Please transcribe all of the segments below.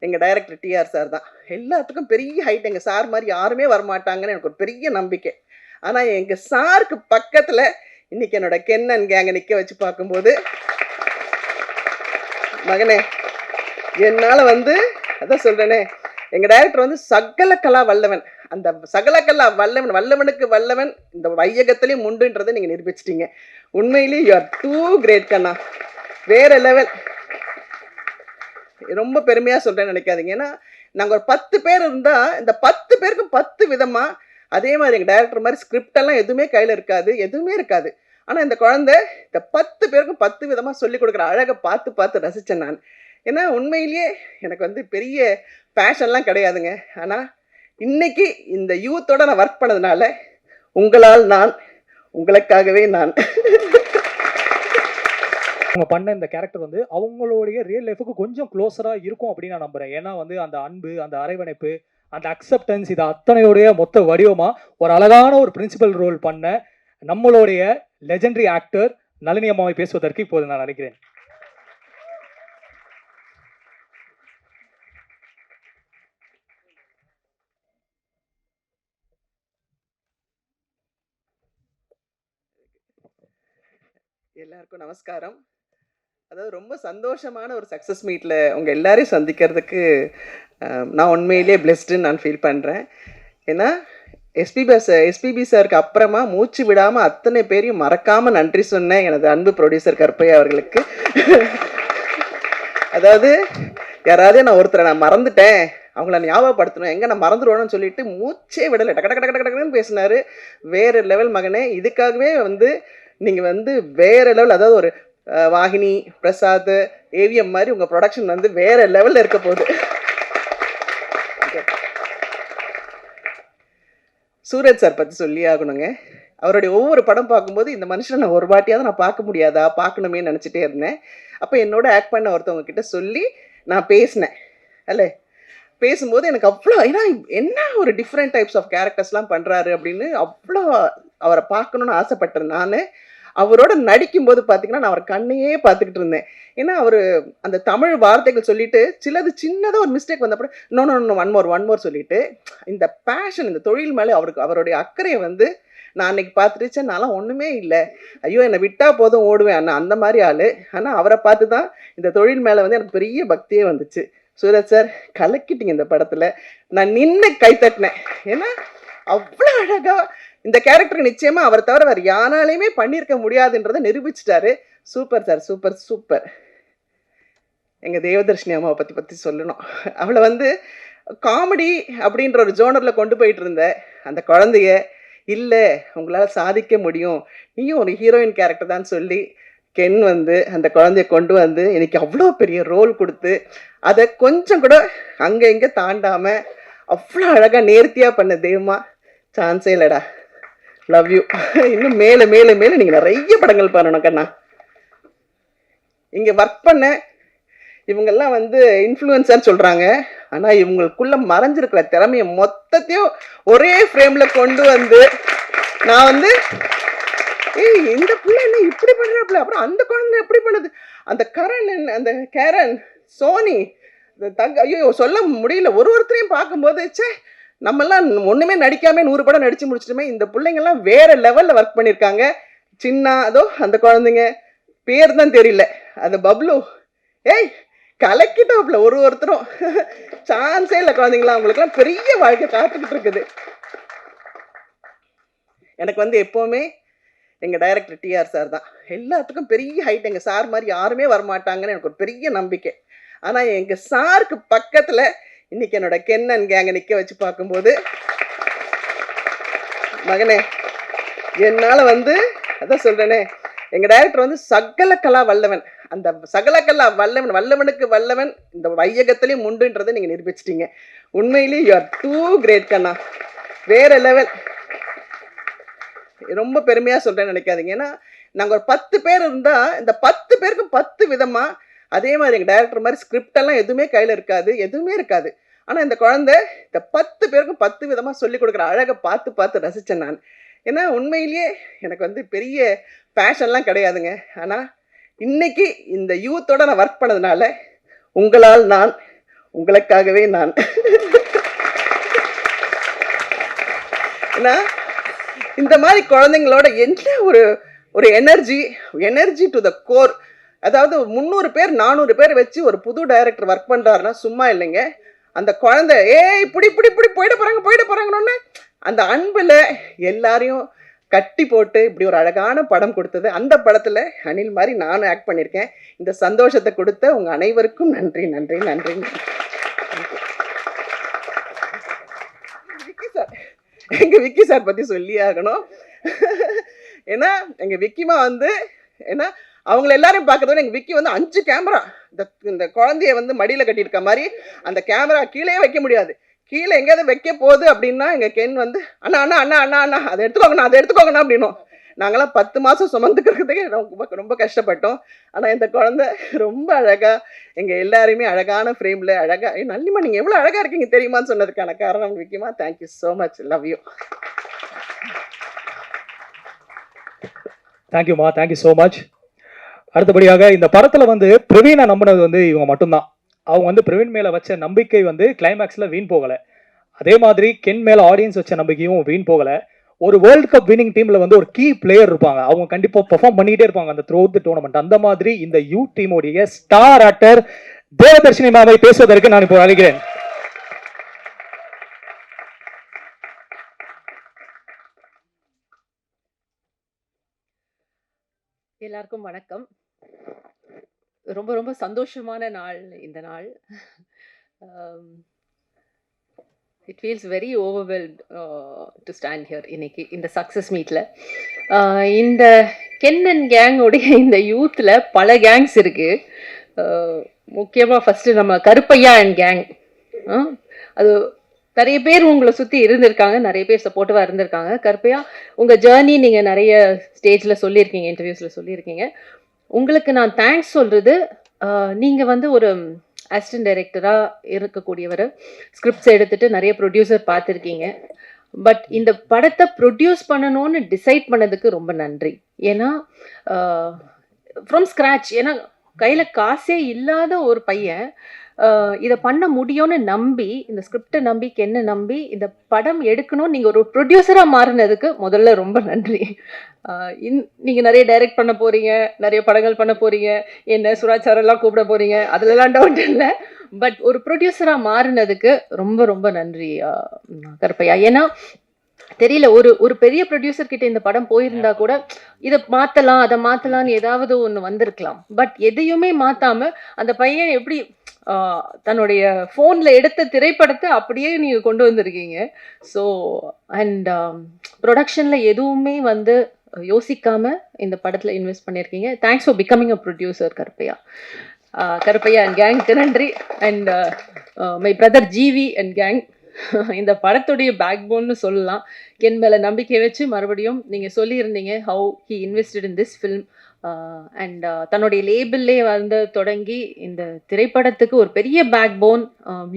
எங்கள் director TR sir தான். எல்லாத்துக்கும் பெரிய ஹைட். எங்கள் சார் மாதிரி யாருமே வரமாட்டாங்கன்னு எனக்கு ஒரு பெரிய நம்பிக்கை. ஆனால் எங்கள் சாருக்கு பக்கத்தில் இன்னைக்கு என்னோட கென்னன் கேங்கை நிற்க வச்சு பார்க்கும்போது, மகனே என்னால் அதான் சொல்கிறேனே, எங்கள் டைரக்டர் சகல கலா வல்லவன். அந்த சகல கலா வல்லவன், வல்லவனுக்கு வல்லவன் இந்த வையகத்திலையும் உண்டுன்றதை நீங்கள் நிரூபிச்சிட்டீங்க. உண்மையிலேயே யூ ஆர் டூ கிரேட் கண்ணா, வேற லெவல். ரொம்ப பெருமையாக சொல்கிறேன்னு நினைக்காதீங்க. ஏன்னா நாங்கள் ஒரு 10 பேர் இருந்தால் இந்த 10 பேருக்கும் 10 விதமாக, அதே மாதிரி எங்கள் டைரக்டர் மாதிரி ஸ்கிரிப்டெல்லாம் எதுவுமே கையில் இருக்காது, எதுவுமே இருக்காது. ஆனால் இந்த குழந்தை இந்த 10 பேருக்கும் 10 விதமாக சொல்லிக் கொடுக்குற அழகை பார்த்து பார்த்து ரசித்தேன் நான். ஏன்னா உண்மையிலேயே எனக்கு பெரிய பேஷன்லாம் கிடையாதுங்க. ஆனால் இன்னைக்கு இந்த யூத்தோட நான் ஒர்க் பண்ணதுனால உங்களால் நான், உங்களுக்காகவே நான். அவங்க பண்ண இந்த கேரக்டர் அவங்களுடைய ரியல் லைஃபுக்கு கொஞ்சம் க்ளோஸராக இருக்கும் அப்படின்னு நான் நம்புகிறேன். ஏன்னா அந்த அன்பு, அந்த அரவணைப்பு, அந்த அக்செப்டன்ஸ், இது அத்தனையோடைய மொத்த வடிவமாக ஒரு அழகான ஒரு பிரின்சிபல் ரோல் பண்ண நம்மளுடைய லெஜெண்டரி ஆக்டர் நளினி அம்மாவை பேசுவதற்கு இப்போது நான் நினைக்கிறேன். எல்லாருக்கும் நமஸ்காரம். அதாவது ரொம்ப சந்தோஷமான ஒரு சக்ஸஸ் மீட்டில் உங்கள் எல்லாரையும் சந்திக்கிறதுக்கு நான் உண்மையிலே பிளெஸ்டுன்னு நான் ஃபீல் பண்ணுறேன். ஏன்னா எஸ்பிபி சாருக்கு அப்புறமா மூச்சு விடாமல் அத்தனை பேரையும் மறக்காமல் நன்றி சொன்னேன் எனது அன்பு ப்ரொடியூசர் கருப்பையா அவர்களுக்கு. அதாவது யாராவது நான் ஒருத்தரை நான் மறந்துட்டேன், அவங்கள ஞாபகப்படுத்தணும், எங்கே நான் மறந்துடுவேன்னு சொல்லிட்டு மூச்சே விடலை, டக்கு டக்கு டக்கு டக்குன்னு பேசினார். வேறு லெவல் மகனே. இதுக்காகவே நீங்கள் வேறு லெவல், அதாவது ஒரு வாகினி, பிரசாத், ஏவிஎம் மாதிரி உங்கள் ப்ரொடக்ஷன் வேறு லெவலில் இருக்க போகுது. சூரஜ் சார் பற்றி சொல்லி ஆகணுங்க. அவருடைய ஒவ்வொரு படம் பார்க்கும்போது இந்த மனுஷனை நான் ஒரு வாட்டியாவது நான் பார்க்க முடியாதா, பார்க்கணுமே நினச்சிட்டே இருந்தேன். அப்போ என்னோட ஆக்ட் பண்ண ஒருத்தவங்க கிட்ட சொல்லி நான் பேசினேன். அல்ல பேசும்போது எனக்கு அவ்வளோ, ஏன்னா என்ன ஒரு டிஃப்ரெண்ட் டைப்ஸ் ஆஃப் கேரக்டர்ஸ்லாம் பண்ணுறாரு அப்படின்னு அவ்வளோ அவரை பார்க்கணுன்னு ஆசைப்பட்டேன். நான் அவரோட நடிக்கும்போது பார்த்தீங்கன்னா நான் அவர் கண்ணையே பார்த்துக்கிட்டு இருந்தேன். ஏன்னா அவர் அந்த தமிழ் வார்த்தைகள் சொல்லிட்டு சிலது சின்னதாக ஒரு மிஸ்டேக் வந்தப்பறம் இன்னொன்று ஒன் மோர் சொல்லிட்டு, இந்த பேஷன், இந்த தொழில் மேலே அவருடைய அக்கறையை நான் அன்னைக்கு பார்த்துருச்சேன். நான்லாம் ஒன்றுமே இல்லை, ஐயோ என்னை விட்டால் போதும் ஓடுவேன் அண்ணா, அந்த மாதிரி ஆள். ஆனால் அவரை பார்த்து தான் இந்த தொழில் மேலே எனக்கு பெரிய பக்தியே வந்துச்சு. சூரஜ் சார் கலக்கிட்டீங்க இந்த படத்தில். நான் நின்று கை தட்டினேன். ஏன்னா அவ்வளோ அழகாக இந்த கேரக்டர் நிச்சயமாக அவரை தவிர வேறு யாராலையுமே பண்ணியிருக்க முடியாதுன்றதை நிரூபிச்சிட்டாரு. Super sir, super super. எங்கள் தேவதர்ஷினி அம்மாவை பற்றி சொல்லணும். அவளை காமெடி அப்படின்ற ஒரு ஜோனரில் கொண்டு போயிட்டு இருந்த அந்த குழந்தைய, இல்லை உங்களால் சாதிக்க முடியும், நீயும் ஒரு ஹீரோயின் கேரக்டர் தான் சொல்லி கென் அந்த குழந்தைய கொண்டு எனக்கு அவ்வளோ பெரிய ரோல் கொடுத்து அதை கொஞ்சம் கூட அங்கே இங்கே தாண்டாமல் அவ்வளோ அழகாக நேர்த்தியாக பண்ண தெய்வமா, சான்ஸே இல்லைடா. Love you. இன்னும் மேலே மேலே மேலே நீங்கள் நிறைய படங்கள் பண்ணணும் கண்ணா. இங்கே ஒர்க் பண்ண இவங்கெல்லாம் இன்ஃப்ளூயன்சர் சொல்கிறாங்க. ஆனால் இவங்களுக்குள்ளே மறைஞ்சிருக்கிற திறமையை மொத்தத்தையும் ஒரே ஃப்ரேமில் கொண்டு நான் ஏய் இந்த பிள்ளை என்ன இப்படி பண்ணுறாப்புல, அப்புறம் அந்த குழந்தை எப்படி பண்ணுது, அந்த அந்த கேரன், சோனி, ஐயோ சொல்ல முடியல. ஒருத்தரையும் பார்க்கும்போது சே, நம்மெல்லாம் ஒன்றுமே நடிக்காமல் 100 படம் நடித்து முடிச்சிட்டுமே. இந்த பிள்ளைங்கள்லாம் வேறு லெவலில் ஒர்க் பண்ணியிருக்காங்க. சின்ன அதோ அந்த குழந்தைங்க பேர் தான் தெரியல, அது பப்ளு, ஏய் கலக்கிட்டோப்ல ஒருத்தரும் சான்ஸே இல்லை. குழந்தைங்களா அவங்களுக்குலாம் பெரிய வாழ்க்கை காத்துக்கிட்டு இருக்குது. எனக்கு எப்போவுமே எங்கள் டைரக்டர் டிஆர் சார் தான். எல்லாத்துக்கும் பெரிய ஹைட். எங்கள் சார் மாதிரி யாருமே வரமாட்டாங்கன்னு எனக்கு ஒரு பெரிய நம்பிக்கை. ஆனால் எங்கள் சாருக்கு பக்கத்தில் இன்னைக்கு என்னோட கென்னன் கேங்கை நிற்க வச்சு பார்க்கும்போது, மகனே என்னால் அதான் சொல்கிறேனே, எங்கள் டைரக்டர் சகல கலா வல்லவன். அந்த சகல கலா வல்லவன், வல்லவனுக்கு வல்லவன் இந்த வையகத்திலையும் உண்டுன்றதை நீங்கள் நிரூபிச்சிட்டீங்க. உண்மையிலேயே யூ ஆர் டூ கிரேட் கண்ணா, வேற லெவல். ரொம்ப பெருமையாக சொல்கிறேன்னு நினைக்காதீங்க. ஏன்னா நாங்கள் ஒரு 10 பேர் இருந்தால் இந்த 10 பேருக்கும் 10 விதமாக, அதே மாதிரி எங்கள் டைரக்டர் மாதிரி ஸ்கிரிப்டெல்லாம் எதுவுமே கையில் இருக்காது, எதுவுமே இருக்காது. ஆனால் இந்த குழந்தை இந்த 10 பேருக்கும் 10 விதமாக சொல்லிக் கொடுக்குற அழகை பார்த்து பார்த்து ரசித்தேன் நான். ஏன்னா உண்மையிலேயே எனக்கு பெரிய பேஷன்லாம் கிடையாதுங்க. ஆனால் இன்னைக்கு இந்த யூத்தோட நான் ஒர்க் பண்ணதுனால உங்களால் நான், உங்களுக்காகவே நான். ஏன்னா இந்த மாதிரி குழந்தைங்களோட என்ன ஒரு எனர்ஜி டு த கோர். அதாவது 300 பேர் 400 பேர் வச்சு ஒரு புது டைரக்டர் ஒர்க் பண்றாருன்னா சும்மா இல்லைங்க. அந்த குழந்தை இப்படி போயிட போறாங்கன்னு அந்த அன்புல எல்லாரையும் கட்டி போட்டு இப்படி ஒரு அழகான படம் கொடுத்தது. அந்த படத்துல அனில் மாதிரி நானும் ஆக்ட் பண்ணியிருக்கேன். இந்த சந்தோஷத்தை கொடுத்த உங்க அனைவருக்கும் நன்றி. விக்கி சார், எங்க விக்கி சார் பத்தி சொல்லி ஆகணும். ஏன்னா எங்க விக்கிமா ஏன்னா அவங்கள எல்லாரும் பார்க்கறதோட எங்க விக்கி 5 கேமரா, இந்த குழந்தைய மடியில கட்டியிருக்க மாதிரி அந்த கேமரா கீழே வைக்க முடியாது. கீழே எங்கேயாவது வைக்க போகுது அப்படின்னா எங்க கென் அண்ணா அண்ணா அண்ணா அண்ணா அண்ணா அதை எடுத்துக்கோங்கண்ணா அப்படின்னும். நாங்களாம் 10 மாசம் சுமந்துக்கிறதுக்கு ரொம்ப கஷ்டப்பட்டோம். ஆனா இந்த குழந்தை ரொம்ப அழகா எங்க எல்லாருமே அழகான ஃப்ரேம்ல அழகா, நல்லிமா நீங்க எவ்வளவு அழகா இருக்கீங்க தெரியுமான்னு சொன்னதுக்கான காரணம் விக்கிமா. Thank you so much, love you. தேங்க்யூமா, தேங்க்யூ ஸோ மச். அடுத்தபடியாக இந்த படத்துல பிரவீனை நம்பினது இவங்க மட்டும்தான். அவங்க பிரவீன் மேல வச்ச நம்பிக்கை கிளைமேக்ஸ்ல வீண் போகல. அதே மாதிரி கென் மேல ஆடியன்ஸ் வச்ச நம்பிக்கையும் வீண் போகல. ஒரு வேர்ல்ட் கப் வின்னிங் டீம்ல ஒரு கீ பிளேயர் இருப்பாங்க, அவங்க கண்டிப்பா பெர்ஃபார்ம் பண்ணிட்டே இருப்பாங்க அந்த த்ரூ தி டூர்னமெண்ட். அந்த மாதிரி இந்த யூ டீமோடைய ஸ்டார் ஆக்டர் தேவதர்ஷினி மேமை பேசுவதற்கு நான் இப்போ அழைக்கிறேன். எல்லாருக்கும் வணக்கம். ரொம்ப ரொம்ப சந்தோஷமான நாள் இந்த நாள். It feels very ஓவர்வெல்ட் to stand here இன்னைக்கு இந்த சக்ஸஸ் மீட்டில். இந்த கென் அண்ட் கேங்கோடைய இந்த யூத்தில் பல கேங்ஸ் இருக்குது. முக்கியமாக ஃபஸ்ட்டு நம்ம கருப்பையா அண்ட் கேங். அது நிறைய பேர் உங்களை சுற்றி இருந்திருக்காங்க, நிறைய பேர் சப்போர்ட்டிவாக இருந்திருக்காங்க. கருப்பையா உங்கள் ஜேர்னி நீங்கள் நிறைய ஸ்டேஜில் சொல்லியிருக்கீங்க, இன்டர்வியூஸில் சொல்லியிருக்கீங்க. உங்களுக்கு நான் தேங்க்ஸ் சொல்கிறது, நீங்கள் ஒரு அசிஸ்டன்ட் டைரக்டராக இருக்கக்கூடியவர், ஸ்கிரிப்ட்ஸ் எடுத்துகிட்டு நிறைய ப்ரொடியூசர் பார்த்துருக்கீங்க. பட் இந்த படத்தை ப்ரொடியூஸ் பண்ணணும்னு டிசைட் பண்ணதுக்கு ரொம்ப நன்றி. ஏன்னா ஃப்ரம் ஸ்க்ராட்ச், ஏன்னா கையில் காசே இல்லாத ஒரு பையன் இதை பண்ண முடியும்னு நம்பி, இந்த ஸ்கிரிப்டை நம்பி, கென்னை நம்பி இந்த படம் எடுக்கணும்னு நீங்கள் ஒரு ப்ரொடியூசராக மாறினதுக்கு முதல்ல ரொம்ப நன்றி. நீங்கள் நிறைய டைரக்ட் பண்ண போகிறீங்க, நிறைய படங்கள் பண்ண போகிறீங்க, என்ன சுராஜ் சாரெல்லாம் கூப்பிட போகிறீங்க, அதுலலாம் டவுட் இல்லை. பட் ஒரு ப்ரொடியூசராக மாறினதுக்கு ரொம்ப ரொம்ப நன்றி கருப்பையா. ஏன்னா தெரியல, ஒரு பெரிய ப்ரொடியூசர் கிட்ட இந்த படம் போயிருந்தா கூட இதை மாற்றலாம் அதை மாற்றலான்னு ஏதாவது ஒன்று வந்திருக்கலாம். பட் எதையுமே மாற்றாமல் அந்த பையன் எப்படி தன்னுடைய ஃபோனில் எடுத்த திரைப்படத்தை அப்படியே நீங்கள் கொண்டு வந்திருக்கீங்க. ஸோ அண்ட் ப்ரொடக்ஷனில் எதுவுமே யோசிக்காமல் இந்த படத்தில் இன்வெஸ்ட் பண்ணியிருக்கீங்க. Thanks for becoming a producer Karuppaiya. Karuppaiya and கேங்க்கு நன்றி. And my brother GV and gang, இந்த படத்துடைய பேக் போன்னு சொல்லலாம். கென் மேலே நம்பிக்கை வச்சு மறுபடியும் நீங்கள் சொல்லியிருந்தீங்க how he invested in this film. And தன்னுடைய லேபிள்லே தொடங்கி இந்த திரைப்படத்துக்கு ஒரு பெரிய பேக் போன்.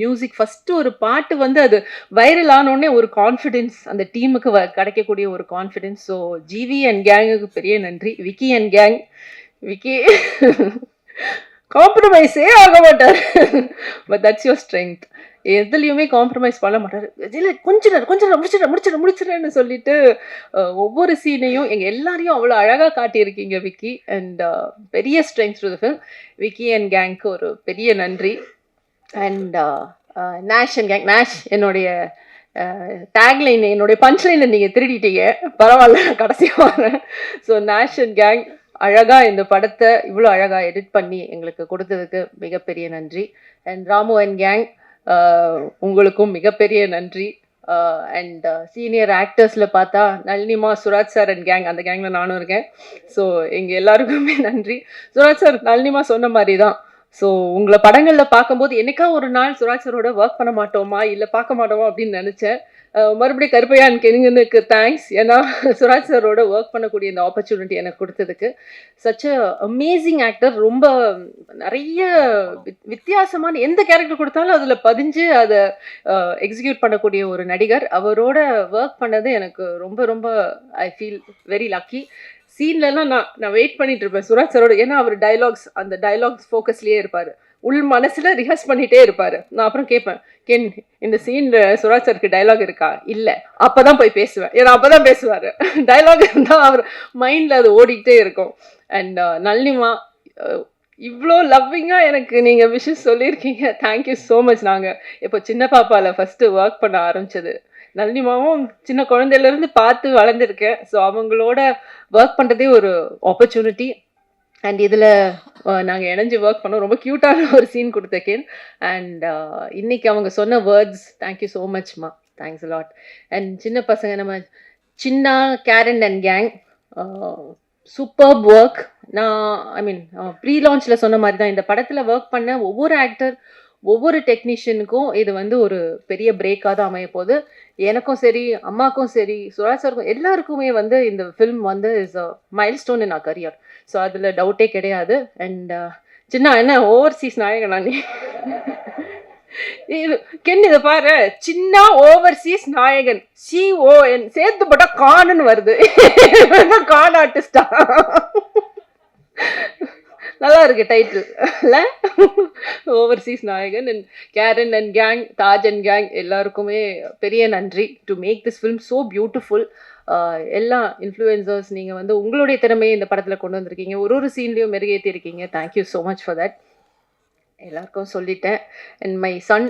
மியூசிக் ஃபஸ்ட்டு ஒரு பாட்டு அது வைரல் ஆனோடனே ஒரு கான்ஃபிடென்ஸ் அந்த டீமுக்கு கிடைக்கக்கூடிய ஒரு கான்ஃபிடென்ஸ். ஸோ ஜிவி அண்ட் கேங்குக்கு பெரிய நன்றி. விக்கி அண்ட் கேங், விக்கி காம்ப்ரமைஸே ஆக மாட்டார். But that's your strength. எதுலையுமே காம்ப்ரமைஸ் பண்ண மாட்டார். இல்லை கொஞ்சம் முடிச்சிடறேன்னு சொல்லிட்டு ஒவ்வொரு சீனையும் எங்கள் எல்லாரையும் அவ்வளோ அழகாக காட்டியிருக்கீங்க விக்கி. அண்ட் பெரிய strength to the film. Vicky and கேங்க்கு ஒரு பெரிய நன்றி. And Nesh and gang, Nesh என்னுடைய டேக்லைன், என்னுடைய பஞ்ச்லைனை நீங்கள் திருடிட்டீங்க, பரவாயில்ல கடைசியாக வரேன். ஸோ நேஷ் அண்ட் கேங் அழகாக இந்த படத்தை இவ்வளோ அழகாக எடிட் பண்ணி எங்களுக்கு கொடுத்ததுக்கு மிகப்பெரிய நன்றி. அண்ட் ராமு அண்ட் கேங், உங்களுக்கும் மிகப்பெரிய நன்றி. அண்ட் சீனியர் ஆக்டர்ஸில் பார்த்தா நளினிமா, சுராஜ் சார் அண்ட் கேங், அந்த கேங்கில் நானும் இருக்கேன். ஸோ எங்கள் எல்லாருக்குமே நன்றி. சுராஜ் சார் நளினிமா சொன்ன மாதிரி தான். ஸோ உங்களை படங்களில் பார்க்கும்போது என்னைக்கா ஒரு நாள் சுராஜ் சாரோட ஒர்க் பண்ண மாட்டோமா இல்லை பார்க்க மாட்டோமா அப்படின்னு நினச்சேன். மறுபடியும் கருப்பையா அண்ட் கெனிங்கனுக்கு தேங்க்ஸ். ஏன்னா சுராஜ் சாரோட ஒர்க் பண்ணக்கூடிய இந்த ஆப்பர்ச்சுனிட்டி எனக்கு கொடுத்ததுக்கு. Such a amazing actor. ரொம்ப நிறைய வித்தியாசமான எந்த கேரக்டர் கொடுத்தாலும் அதில் பதிஞ்சு அதை எக்ஸிக்யூட் பண்ணக்கூடிய ஒரு நடிகர். அவரோட ஒர்க் பண்ணது எனக்கு ரொம்ப ரொம்ப ஐ ஃபீல் வெரி லக்கி. சீன்லலாம் நான் வெயிட் பண்ணிட்டு இருப்பேன் சுராஜ் சாரோட. ஏன்னா அவர் டைலாக்ஸ், அந்த டைலாக்ஸ் ஃபோக்கஸ்லேயே இருப்பார். உள் மனசுல ரிஹர்ஸ் பண்ணிட்டே இருப்பாரு. நான் அப்புறம் கேட்பேன், கென் இந்த சீன்ல சுராஜ் சாருக்கு டைலாக் இருக்கா? இல்ல. அப்பதான் போய் பேசுவேன். ஏன்னா அப்பதான் பேசுவாரு. டைலாக் இருந்தா அவர் மைண்ட்ல அது ஓடிக்கிட்டே இருக்கும். அண்ட் நளினிமா இவ்வளோ லவ்விங்கா எனக்கு நீங்க விஷஸ் சொல்லியிருக்கீங்க. Thank you so much. நாங்க இப்போ சின்ன பாப்பால ஃபர்ஸ்ட் ஒர்க் பண்ண ஆரம்பிச்சது. நளினிமாவும் சின்ன குழந்தையிலேருந்து பார்த்து வளர்ந்துருக்கேன். ஸோ அவங்களோட ஒர்க் பண்ணுறதே ஒரு ஆப்பர்ச்சுனிட்டி. அண்ட் இதில் நாங்கள் இணைஞ்சு ஒர்க் பண்ணோம். ரொம்ப க்யூட்டான ஒரு சீன் கொடுத்தேன். அண்ட் இன்னைக்கு அவங்க சொன்ன வேர்ட்ஸ் தேங்க்யூ ஸோ மச்மா. Thanks lot. அண்ட் சின்ன பசங்க நம்ம சின்ன Karen and gang superb work. நான் ஐ மீன் ப்ரீ லான்ச்சில் சொன்ன மாதிரி தான் இந்த படத்தில் ஒர்க் பண்ண ஒவ்வொரு ஆக்டர் ஒவ்வொரு டெக்னீஷியனுக்கும் இது வந்து ஒரு பெரிய பிரேக்காக தான் அமைய போகுது. எனக்கும் சரி, அம்மாக்கும் சரி, சுராஜ் சாருக்கும் எல்லாருக்குமே வந்து இந்த ஃபில்ம் வந்து is a milestone in our career. So அதில் டவுட்டே கிடையாது. அண்ட் சின்ன என்ன ஓவர்சீஸ் நாயகனா நீ? கென் இதை பாரு, சின்ன ஓவர்சீஸ் நாயகன் CON சேர்த்து போட்டா கான்னு வருது. கான் ஆர்டிஸ்டா? நல்லா இருக்கு டைட்டில் இல்ல? ஓவர்சீஸ் நாயகன். And Karen and gang, Taj and gang எல்லாருக்குமே பெரிய நன்றி to make this film so beautiful. எல்லா இன்ஃப்ளூயன்சர்ஸ் நீங்கள் வந்து உங்களுடைய திறமையை இந்த படத்தில் கொண்டு வந்திருக்கீங்க. ஒரு சீன்லேயும் மெருகேற்றி இருக்கீங்க. Thank you so much for that. எல்லாருக்கும் சொல்லிட்டேன். And my son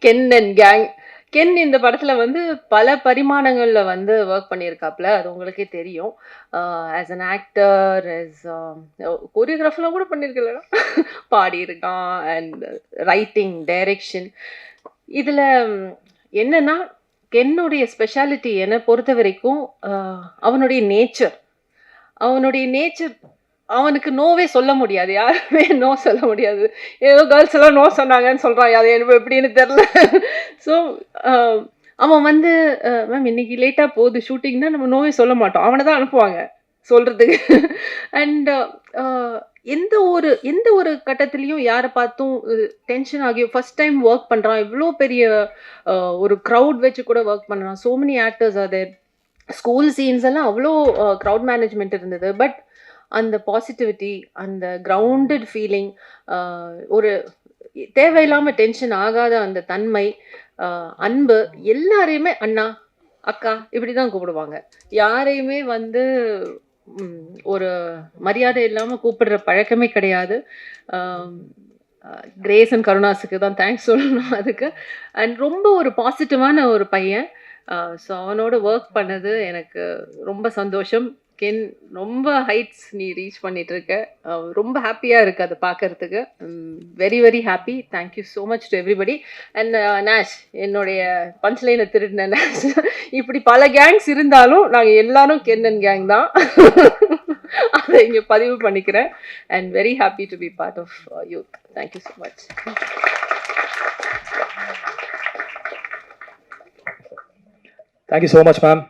Ken and gang. Ken இந்த படத்தில் வந்து பல பரிமாணங்களில் வந்து ஒர்க் பண்ணியிருக்காப்புல. அது உங்களுக்கே தெரியும். ஆஸ் அன் ஆக்டர், ஆஸ் கோரியோகிராஃபர்லாம் கூட பண்ணியிருக்கல, பாடியிருக்கான். And writing, direction. இதில் என்னன்னா கென்னுடைய ஸ்பெஷாலிட்டி என்னை பொறுத்த வரைக்கும் அவனுடைய நேச்சர். அவனுக்கு நோவே சொல்ல முடியாது. யாருமே நோ சொல்ல முடியாது. ஏதோ கேர்ள்ஸ் எல்லாம் நோ சொன்னாங்கன்னு சொல்கிறான். அது எனக்கு எப்படின்னு தெரில. ஸோ அவன் வந்து மேம் இன்னைக்கு லேட்டாக போகுது ஷூட்டிங்னா நம்ம நோவே சொல்ல மாட்டோம். அவனை தான் அனுப்புவாங்க சொல்கிறதுக்கு. அண்ட் எந்த ஒரு கட்டத்துலேயும் யாரை பார்த்தும் டென்ஷன் ஆகி ஃபர்ஸ்ட் டைம் ஒர்க் பண்ணுறான், இவ்வளோ பெரிய ஒரு க்ரௌட் வச்சு கூட ஒர்க் பண்ணுறான். ஸோ மெனி ஆக்டர்ஸ் அது ஸ்கூல் சீன்ஸ் எல்லாம் அவ்வளோ க்ரௌட் மேனேஜ்மெண்ட் இருந்தது. பட் அந்த பாசிட்டிவிட்டி, அந்த கிரவுண்டட் ஃபீலிங், ஒரு தேவையில்லாமல் டென்ஷன் ஆகாத அந்த தன்மை, அன்பு, எல்லாரையுமே அண்ணா அக்கா இப்படி தான் கூப்பிடுவாங்க. யாரையுமே வந்து ஒரு மரியாதை இல்லாமல் கூப்பிடுற பழக்கமே கிடையாது. கிரேஸ் அண்ட் கருணாஸுக்கு தான் தேங்க்ஸ் சொல்லணும் அதுக்கு. அண்ட் ரொம்ப ஒரு பாசிட்டிவான ஒரு பையன். ஸோ அவனோட ஒர்க் பண்ணது எனக்கு ரொம்ப சந்தோஷம். கென் ரொம்ப ஹைட்ஸ் நீ ரீச் பண்ணிட்டு இருக்க. ரொம்ப ஹாப்பியாக இருக்குது அதை பார்க்கறதுக்கு. Very very happy. Thank you so much to everybody. And நேஷ், என்னுடைய பஞ்ச்லைனை திருடின நேஷ். இப்படி பல கேங்ஸ் இருந்தாலும் நாங்கள் எல்லாரும் கென் அண்ட் கேங் தான். அதை இங்கே பதிவு பண்ணிக்கிறேன். And very happy to be part of youth. Thank you so much. Thank you so much ma'am.